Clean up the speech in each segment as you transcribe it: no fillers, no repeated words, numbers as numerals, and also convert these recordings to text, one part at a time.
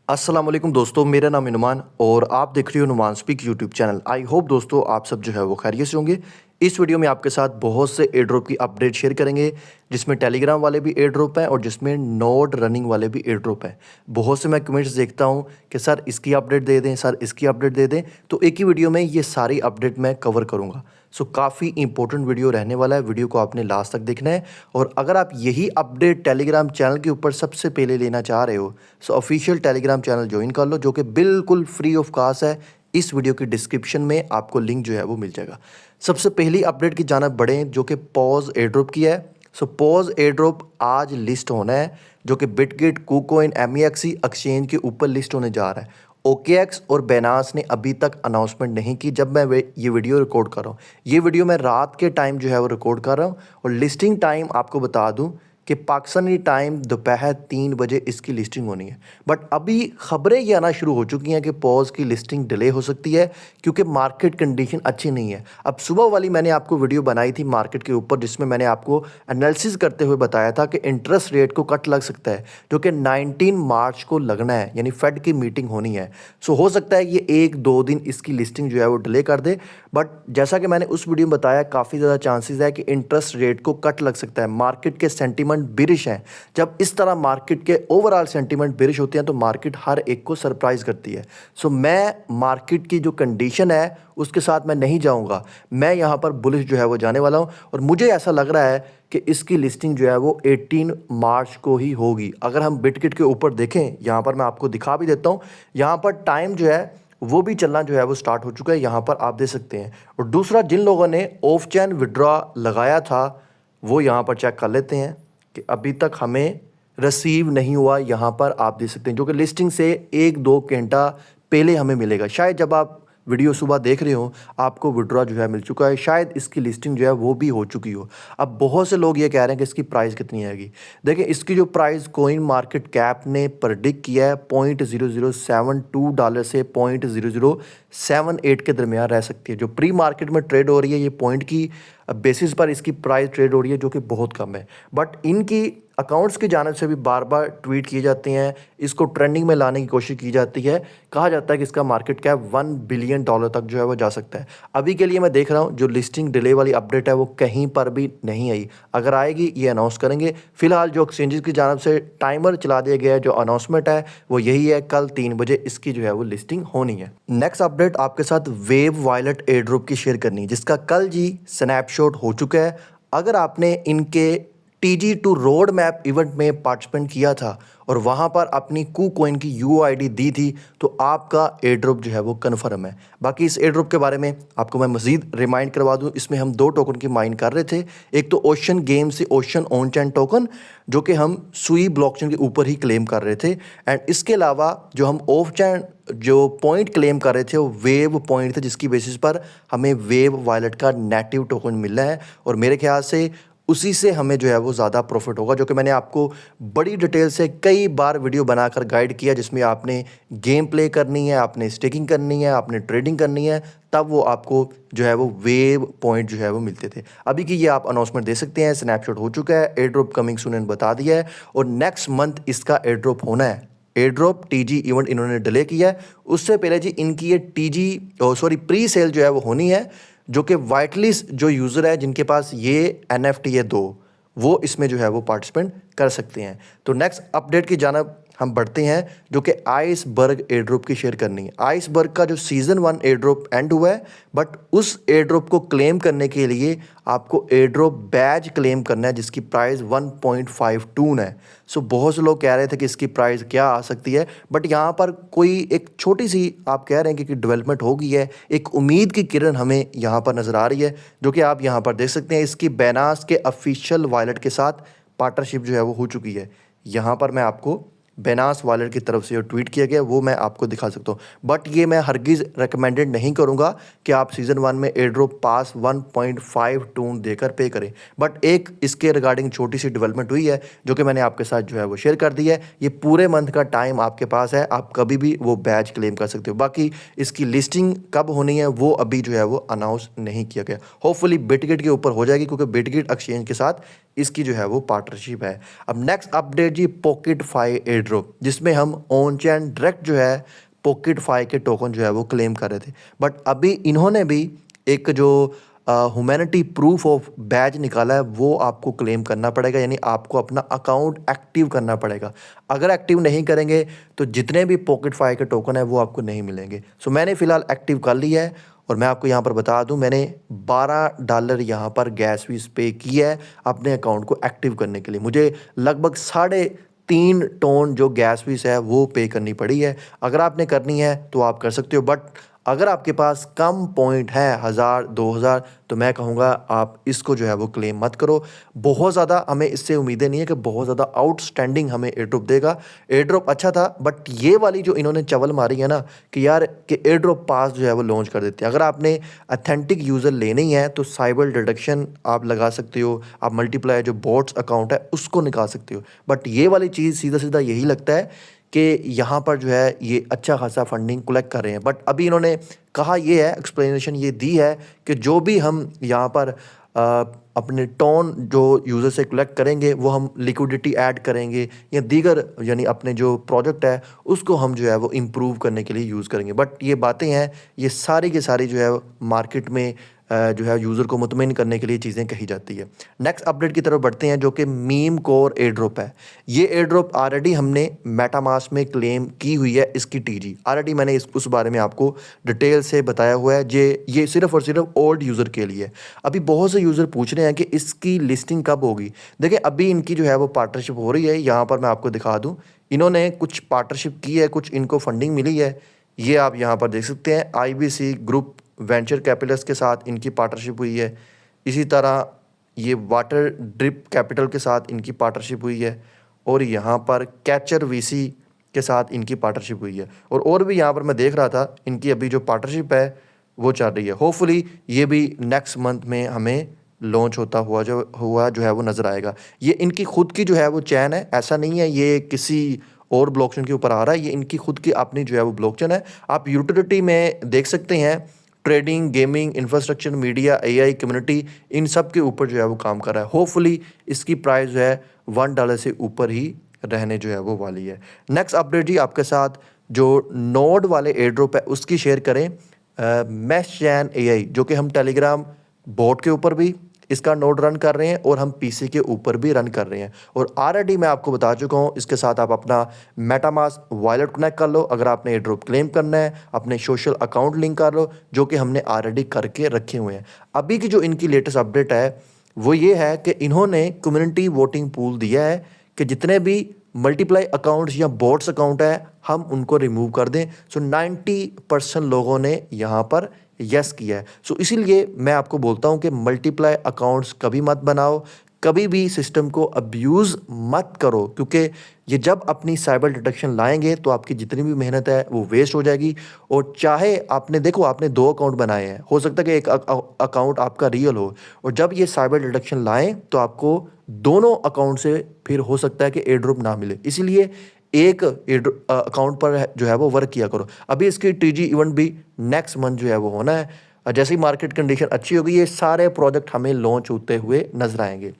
अस्सलाम वालेकुम दोस्तों, मेरा नाम है नुमान और आप देख रहे हो नुमान speak YouTube channel. I hope दोस्तों आप सब जो है वो खैरियत से होंगे। इस वीडियो में आपके साथ बहुत से एयर ड्रॉप की अपडेट शेयर करेंगे, जिसमें टेलीग्राम वाले भी एयर ड्रॉप हैं और जिसमें नोड रनिंग वाले भी एयर ड्रॉप हैं। बहुत से मैं कमेंट्स देखता हूं कि सर इसकी अपडेट दे दें, सर इसकी अपडेट दे दें, तो एक ही वीडियो में ये सारी अपडेट मैं कवर करूँगा। सो काफ़ी इंपॉर्टेंट वीडियो रहने वाला है, वीडियो को आपने लास्ट तक देखना है। और अगर आप यही अपडेट टेलीग्राम चैनल के ऊपर सबसे पहले लेना चाह रहे हो, सो ऑफिशियल टेलीग्राम चैनल ज्वाइन कर लो, जो कि बिल्कुल फ्री ऑफ कॉस्ट है। इस वीडियो की डिस्क्रिप्शन में आपको लिंक जो है वो मिल जाएगा। सबसे पहली अपडेट की जानिब बढ़ें, जो कि पॉज एयर ड्रॉप की है। सो पॉज एयर ड्रॉप आज लिस्ट होना है, जो कि बिटगेट, कुकॉइन, MEXC एक्सचेंज के ऊपर लिस्ट होने जा रहा है। OKX और बेनास ने अभी तक अनाउंसमेंट नहीं की जब मैं ये वीडियो रिकॉर्ड कर रहा हूँ। ये वीडियो मैं रात के टाइम जो है वो रिकॉर्ड कर रहा हूँ। और लिस्टिंग टाइम आपको बता दूँ कि पाकिस्तानी टाइम दोपहर 3 बजे इसकी लिस्टिंग होनी है। बट अभी खबरें ये आना शुरू हो चुकी हैं कि पॉज की लिस्टिंग डिले हो सकती है, क्योंकि मार्केट कंडीशन अच्छी नहीं है। अब सुबह वाली मैंने आपको वीडियो बनाई थी मार्केट के ऊपर, जिसमें मैंने आपको एनालिसिस करते हुए बताया था कि इंटरेस्ट रेट को कट लग सकता है, जो कि 19 मार्च को लगना है, यानी फेड की मीटिंग होनी है। सो हो सकता है ये 1-2 दिन इसकी लिस्टिंग जो है वो डिले कर दे। बट जैसा कि मैंने उस वीडियो में बताया, काफ़ी ज़्यादा चांसेस है कि इंटरेस्ट रेट को कट लग सकता है। मार्केट के सेंटीमेंट बिरिश हैं। जब इस तरह मार्केट के ओवरऑल सेंटीमेंट बिरिश होते हैं तो मार्केट हर एक को सरप्राइज करती है। सो मैं मार्केट की जो कंडीशन है उसके साथ मैं नहीं जाऊंगा, मैं यहां पर बुलिश जो है वो जाने वाला हूं। और मुझे ऐसा लग रहा है कि इसकी लिस्टिंग जो है वो 18 मार्च को ही होगी। अगर हम बिटगेट के ऊपर देखें, यहाँ पर मैं आपको दिखा भी देता हूँ, यहाँ पर टाइम जो है वो भी चलना जो है वो स्टार्ट हो चुका है, यहाँ पर आप देख सकते हैं। और दूसरा, जिन लोगों ने ऑफ चैन विड्रॉ लगाया था वो यहाँ पर चेक कर लेते हैं कि अभी तक हमें रिसीव नहीं हुआ। यहाँ पर आप देख सकते हैं, जो कि लिस्टिंग से 1-2 घंटा पहले हमें मिलेगा। शायद जब आप वीडियो सुबह देख रहे हो आपको विड्रॉ जो है मिल चुका है, शायद इसकी लिस्टिंग जो है वो भी हो चुकी हो। अब बहुत से लोग ये कह रहे हैं कि इसकी प्राइस कितनी आएगी। देखिए, इसकी जो प्राइस कोइन मार्केट कैप ने प्रेडिक्ट किया है $0.0072 से $0.0078 के दरमियान रह सकती है। जो प्री मार्केट में ट्रेड हो रही है, ये पॉइंट की बेसिस पर इसकी प्राइस ट्रेड हो रही है, जो कि बहुत कम है। बट इनकी अकाउंट्स की जानिब से भी बार बार ट्वीट किए जाते हैं, इसको ट्रेंडिंग में लाने की कोशिश की जाती है। कहा जाता है कि इसका मार्केट कैप $1 बिलियन तक जो है वो जा सकता है। अभी के लिए मैं देख रहा हूँ जो लिस्टिंग डिले वाली अपडेट है वो कहीं पर भी नहीं आई। अगर आएगी ये अनाउंस करेंगे। फिलहाल जो एक्सचेंजेस की जानिब से टाइमर चला दिया गया है, जो अनाउंसमेंट है वो यही है, कल 3 बजे इसकी जो है वो लिस्टिंग होनी है। नेक्स्ट अपडेट आपके साथ वेव वॉलेट एयर ड्रॉप की शेयर करनी है, जिसका कल जी स्नैपशॉट हो चुका है। अगर आपने इनके TG2 रोड मैप इवेंट में पार्टिसिपेंट किया था और वहाँ पर अपनी कुकॉइन की UID दी थी, तो आपका एयर ड्रॉप जो है वो कन्फर्म है। बाकी इस एयर ड्रॉप के बारे में आपको मैं मज़ीद रिमाइंड करवा दूँ, इसमें हम 2 टोकन की माइन कर रहे थे। एक तो ओशन गेम से ओशन ऑन चैन टोकन, जो कि हम सुई ब्लॉकचेन के ऊपर ही क्लेम कर रहे थे। एंड इसके अलावा जो हम ऑफ चैन जो पॉइंट क्लेम कर रहे थे वो वेव पॉइंट थे, जिसकी बेसिस पर हमें वेव वॉलेट का नेटिव टोकन मिल रहा है। और मेरे ख्याल से उसी से हमें जो है वो ज़्यादा प्रॉफिट होगा, जो कि मैंने आपको बड़ी डिटेल से कई बार वीडियो बनाकर गाइड किया, जिसमें आपने गेम प्ले करनी है, आपने स्टेकिंग करनी है, आपने ट्रेडिंग करनी है, तब वो आपको जो है वो वेव पॉइंट जो है वो मिलते थे। अभी की ये आप अनाउंसमेंट दे सकते हैं, स्नैपशॉट हो चुका है, एयर ड्रॉप कमिंग सून बता दिया है। और नेक्स्ट मंथ इसका एयर ड्रॉप होना है। एयर ड्रॉप TG इवेंट इन्होंने डिले किया है, उससे पहले जी इनकी ये प्री सेल जो है वो होनी है, जो कि वाइटलिस्ट जो यूज़र है जिनके पास ये NFT है 2, वो इसमें जो है वो पार्टिसिपेंट कर सकते हैं। तो नेक्स्ट अपडेट की जानिब हम बढ़ते हैं, जो कि आइसबर्ग एयर ड्रॉप की शेयर करनी है। आइसबर्ग का जो सीज़न 1 एयर ड्रॉप एंड हुआ है, बट उस एयर ड्रॉप को क्लेम करने के लिए आपको एयर ड्रॉप बैज क्लेम करना है, जिसकी प्राइस 1.52 है। सो बहुत से लोग कह रहे थे कि इसकी प्राइस क्या आ सकती है, बट यहाँ पर कोई एक छोटी सी आप कह रहे हैं कि डेवलपमेंट हो गई है, एक उम्मीद की किरण हमें यहाँ पर नज़र आ रही है, जो कि आप यहाँ पर देख सकते हैं। इसकी बेनास के ऑफिशियल वॉलेट के साथ पार्टनरशिप जो है वो हो चुकी है। यहाँ पर मैं आपको बेनास वॉलेट की तरफ से जो ट्वीट किया गया वो मैं आपको दिखा सकता हूँ। बट ये मैं हरगिज़ रिकमेंडेड नहीं करूँगा कि आप सीज़न 1 में एयर ड्रॉप पास 1.52 देकर पे करें। बट एक इसके रिगार्डिंग छोटी सी डेवलपमेंट हुई है, जो कि मैंने आपके साथ जो है वो शेयर कर दी है। ये पूरे मंथ का टाइम आपके पास है, आप कभी भी वो बैच क्लेम कर सकते हो। बाकी इसकी लिस्टिंग कब होनी है वो अभी जो है वो अनाउंस नहीं किया गया। होपफुली बिटगेट के ऊपर हो जाएगी, क्योंकि बिटगेट एक्सचेंज के साथ इसकी जो है वो पार्टनरशिप है। अब नेक्स्ट अपडेट जी, पॉकेट फाई एयर ड्रॉप, जिसमें हम ऑन चैन डायरेक्ट जो है पॉकेट फाई के टोकन जो है वो क्लेम कर रहे थे। बट अभी इन्होंने भी एक जो ह्यूमैनिटी प्रूफ ऑफ बैज निकाला है वो आपको क्लेम करना पड़ेगा, यानी आपको अपना अकाउंट एक्टिव करना पड़ेगा। अगर एक्टिव नहीं करेंगे तो जितने भी पॉकेट फाई के टोकन है वो आपको नहीं मिलेंगे। सो मैंने फ़िलहाल एक्टिव कर लिया है और मैं आपको यहाँ पर बता दूँ, मैंने $12 यहाँ पर गैस फीस पे की है अपने अकाउंट को एक्टिव करने के लिए। मुझे लगभग 3.5 टन जो गैस फीस है वो पे करनी पड़ी है। अगर आपने करनी है तो आप कर सकते हो, बट अगर आपके पास कम पॉइंट है 1000-2000 तो मैं कहूँगा आप इसको जो है वो क्लेम मत करो। बहुत ज़्यादा हमें इससे उम्मीदें नहीं है कि बहुत ज़्यादा आउटस्टैंडिंग हमें एयर ड्रॉप देगा। एयर ड्रॉप अच्छा था, बट ये वाली जो इन्होंने चवल मारी है ना कि यार कि एयर ड्रॉप पास जो है वो लॉन्च कर देते हैं। अगर आपने अथेंटिक यूज़र लेने ही है तो साइबर डिडक्शन आप लगा सकते हो, आप मल्टीप्लाई जो बोट्स अकाउंट है उसको निकाल सकते हो। बट ये वाली चीज़ सीधा सीधा यही लगता है कि यहाँ पर जो है ये अच्छा खासा फंडिंग कलेक्ट कर रहे हैं। बट अभी इन्होंने कहा ये है, एक्सप्लेनेशन ये दी है कि जो भी हम यहाँ पर अपने टोन जो यूज़र से कलेक्ट करेंगे वो हम लिक्विडिटी ऐड करेंगे या दीगर यानी अपने जो प्रोजेक्ट है उसको हम जो है वो इम्प्रूव करने के लिए यूज़ करेंगे। बट ये बातें हैं, ये सारी की सारी जो है मार्केट में जो है यूज़र को मुतमईन करने के लिए चीज़ें कही जाती है। नेक्स्ट अपडेट की तरफ बढ़ते हैं जो कि मीम कोर एयर ड्रॉप है। ये एयर ड्रॉप ऑलरेडी हमने मेटामास्क में क्लेम की हुई है, इसकी टीजी ऑलरेडी मैंने उस बारे में आपको डिटेल से बताया हुआ है। ये सिर्फ और सिर्फ ओल्ड यूज़र के लिए। अभी बहुत से यूज़र पूछ रहे हैं कि इसकी लिस्टिंग कब होगी। देखिए अभी इनकी जो है वो पार्टनरशिप हो रही है, यहाँ पर मैं आपको दिखा दूँ, इन्होंने कुछ पार्टनरशिप की है, कुछ इनको फंडिंग मिली है। ये आप यहाँ पर देख सकते हैं, IBC ग्रुप वेंचर कैपिटल्स के साथ इनकी पार्टनरशिप हुई है। इसी तरह ये वाटर ड्रिप कैपिटल के साथ इनकी पार्टनरशिप हुई है और यहाँ पर कैचर VC के साथ इनकी पार्टनरशिप हुई है। और भी यहाँ पर मैं देख रहा था इनकी अभी जो पार्टनरशिप है वो चल रही है। होपफुली ये भी नेक्स्ट मंथ में हमें लॉन्च होता हुआ जो है वो नज़र आएगा। ये इनकी खुद की जो है वो चैन है, ऐसा नहीं है ये किसी और ब्लॉकचेन के ऊपर आ रहा है, ये इनकी खुद की अपनी जो है वो ब्लॉकचेन है। आप यूटिलिटी में देख सकते हैं, trading, gaming, infrastructure, media, AI community, इन सब के ऊपर जो है वो काम कर रहा है। होपफुली इसकी प्राइस जो है $1 से ऊपर ही रहने जो है वो वाली है। नेक्स्ट अपडेट जी आपके साथ जो नोड वाले एयर ड्रॉप है उसकी शेयर करें। मैशचैन AI जो कि हम टेलीग्राम बोट के ऊपर भी इसका नोड रन कर रहे हैं और हम PC के ऊपर भी रन कर रहे हैं। और ऑलरेडी मैं आपको बता चुका हूँ, इसके साथ आप अपना मेटामास्क वॉलेट कनेक्ट कर लो। अगर आपने एयर ड्रॉप क्लेम करना है अपने सोशल अकाउंट लिंक कर लो, जो कि हमने ऑलरेडी करके रखे हुए हैं। अभी की जो इनकी लेटेस्ट अपडेट है वो ये है कि इन्होंने कम्युनिटी वोटिंग पूल दिया है कि जितने भी मल्टीप्लाई अकाउंट्स या बोट्स अकाउंट है हम उनको रिमूव कर दें। सो 90% लोगों ने यहाँ पर यस किया है। सो इसीलिए मैं आपको बोलता हूँ कि मल्टीप्लाई अकाउंट्स कभी मत बनाओ, कभी भी सिस्टम को अब्यूज़ मत करो, क्योंकि ये जब अपनी साइबर डिटेक्शन लाएंगे तो आपकी जितनी भी मेहनत है वो वेस्ट हो जाएगी। और चाहे आपने देखो आपने 2 अकाउंट बनाए हैं, हो सकता है कि एक अकाउंट आपका रियल हो, और जब ये साइबर डिटेक्शन लाएं तो आपको दोनों अकाउंट से फिर हो सकता है कि एयर ड्रॉप ना मिले। इसीलिए एक अकाउंट पर जो है वो वर्क किया करो। अभी इसकी TG इवेंट भी नेक्स्ट मंथ जो है वो होना है। जैसे ही मार्केट कंडीशन अच्छी होगी ये सारे प्रोजेक्ट हमें लॉन्च होते हुए नजर आएंगे।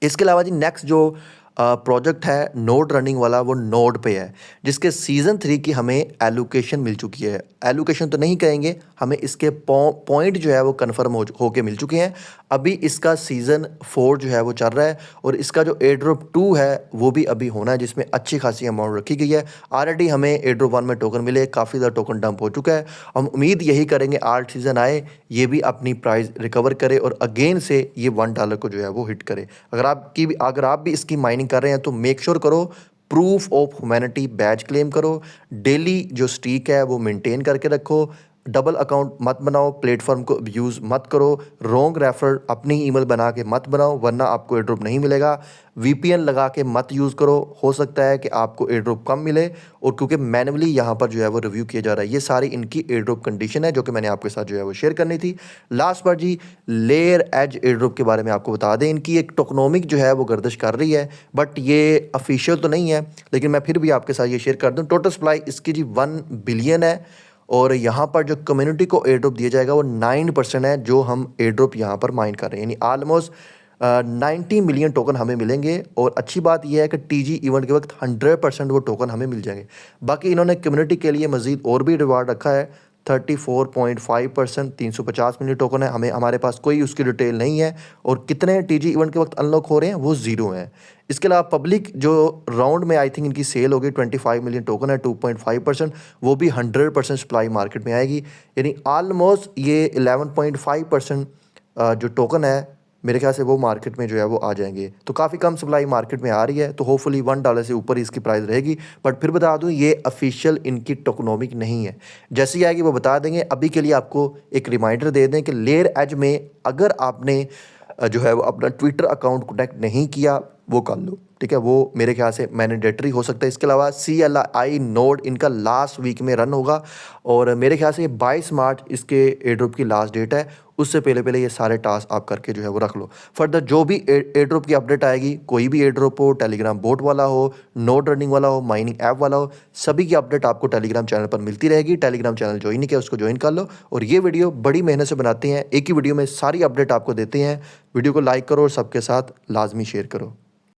इसके अलावा जी नेक्स्ट जो प्रोजेक्ट है नोड रनिंग वाला वो नोड पे है, जिसके सीज़न 3 की हमें एलोकेशन मिल चुकी है। एलोकेशन तो नहीं कहेंगे, हमें इसके पॉइंट जो है वो कन्फर्म होके मिल चुके हैं। अभी इसका सीज़न 4 जो है वो चल रहा है और इसका जो एयर ड्रॉप 2 है वो भी अभी होना है, जिसमें अच्छी खासी अमाउंट रखी गई है। ऑलरेडी हमें एयर ड्रॉप 1 में टोकन मिले, काफ़ी ज़्यादा टोकन डंप हो चुका है। हम उम्मीद यही करेंगे आल्ट सीज़न आए ये भी अपनी प्राइस रिकवर करे और अगेन से ये $1 को जो है वो हिट करे। अगर आप भी इसकी माइनिंग कर रहे हैं तो मेक श्योर करो proof of humanity badge claim करो, डेली जो स्ट्रीक है वो मेंटेन करके रखो, डबल अकाउंट मत बनाओ, प्लेटफॉर्म को अब्यूज़ मत करो, रॉन्ग रेफर अपनी ईमेल बना के मत बनाओ वरना आपको एयर ड्रॉप नहीं मिलेगा। VPN लगा के मत यूज़ करो, हो सकता है कि आपको एयर ड्रॉप कम मिले, और क्योंकि मैन्युअली यहाँ पर जो है वो रिव्यू किया जा रहा है। ये सारी इनकी एयर ड्रॉप कंडीशन है जो कि मैंने आपके साथ जो है वो शेयर करनी थी। लास्ट बार जी लेयर एज एयर ड्रॉप के बारे में आपको बता दें, इनकी एक टोकनोमिक जो है वो गर्दिश कर रही है, बट ये ऑफिशियल तो नहीं है, लेकिन मैं फिर भी आपके साथ ये शेयर कर दूँ। टोटल सप्लाई इसकी जी 1 बिलियन है और यहाँ पर जो कम्युनिटी को एयर ड्रॉप दिया जाएगा वो 9% है जो हम एयर ड्रॉप यहाँ पर माइन कर रहे हैं, यानी ऑलमोस्ट 90 मिलियन टोकन हमें मिलेंगे और अच्छी बात यह है कि टीजी इवेंट के वक्त 100% वो टोकन हमें मिल जाएंगे। बाकी इन्होंने कम्युनिटी के लिए मज़ीद और भी रिवार्ड रखा है 34.5%, 350 मिलियन टोकन है। हमारे पास कोई उसकी डिटेल नहीं है और कितने टीजी इवेंट के वक्त अनलॉक हो रहे हैं वो ज़ीरो हैं। इसके अलावा पब्लिक जो राउंड में आई थिंक इनकी सेल होगी 25 मिलियन टोकन है, 2.5%, वो भी 100% सप्लाई मार्केट में आएगी। यानी ऑलमोस्ट ये 11.5% जो टोकन है मेरे ख्याल से वो मार्केट में जो है वो आ जाएंगे। तो काफ़ी कम सप्लाई मार्केट में आ रही है, तो होपफुली $1 से ऊपर इसकी प्राइस रहेगी। बट फिर बता दूं ये ऑफिशियल इनकी टोकनोमिक नहीं है, जैसे ही आएगी वो बता देंगे। अभी के लिए आपको एक रिमाइंडर दे दें कि लेयर एज में अगर आपने जो है वो अपना ट्विटर अकाउंट कनेक्ट नहीं किया वो कर लो, ठीक है। वो मेरे ख्याल से मैंडेटरी हो सकता है। इसके अलावा CLI नोड इनका लास्ट वीक में रन होगा और मेरे ख्याल से 22 मार्च इसके एयरड्रॉप की लास्ट डेट है। उससे पहले ये सारे टास्क आप करके जो है वो रख लो। फर्दर जो भी एयरड्रॉप की अपडेट आएगी, कोई भी एयरड्रॉप हो, टेलीग्राम बोट वाला हो, नोड रनिंग वाला हो, माइनिंग ऐप वाला हो, सभी की अपडेट आपको टेलीग्राम चैनल पर मिलती रहेगी। टेलीग्राम चैनल ज्वाइन नहीं किया उसको ज्वाइन कर लो। और ये वीडियो बड़ी मेहनत से बनाते हैं, एक ही वीडियो में सारी अपडेट आपको देते हैं। वीडियो को लाइक करो और सबके साथ लाजमी शेयर करो।